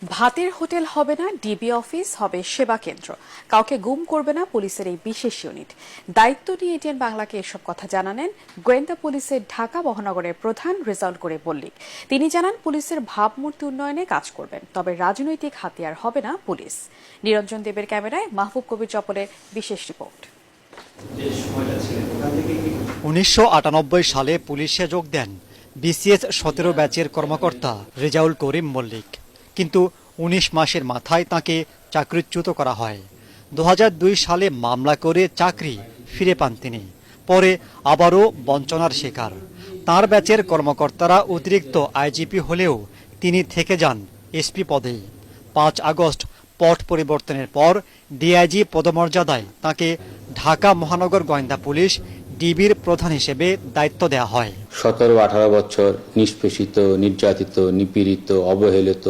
ভাতের হোটেল হবে না, ডিবি অফিস হবে সেবা কেন্দ্র। কাউকে গুম করবে না পুলিশের এই বিশেষ ইউনিট। দায়িত্ব নিয়ে এটিএন বাংলাকে এসব কথা জানালেন গোয়েন্দা পুলিশের ঢাকা মহানগরের প্রধান রেজাউল করিম মল্লিক। তিনি জানান পুলিশের ভাবমূর্তি উন্নয়নে কাজ করবেন, তবে রাজনৈতিক হাতিয়ার হবে না পুলিশ। নিরঞ্জন দেবের ক্যামেরায় মাহবুব কবির চপলের বিশেষ রিপোর্ট। 1998 সালে পুলিশে যোগ দেন বিসিএস 17 ব্যাচের কর্মকর্তা রেজাউল করিম মল্লিক, কিন্তু 19 মাসের মাথায় তাকে চাকরিচ্যুত করা হয়। 2002 সালে মামলা করে চাকরি ফিরে পান তিনি, পরে আবারও বঞ্চনার শিকার। তার ব্যাচের কর্মকর্তারা অতিরিক্ত আইজিপি হলেও তিনি থেকে যান এসপি পদেই। 5 আগস্ট পট পরিবর্তনের পর ডিআইজি পদমর্যাদায় তাকে ঢাকা মহানগর গোয়েন্দা পুলিশ ডিবির প্রধান হিসেবে দায়িত্ব দেওয়া হয়। 17-18 বছর নিষ্পেষিত, নির্যাতিত, নিপীড়িত, অবহেলিত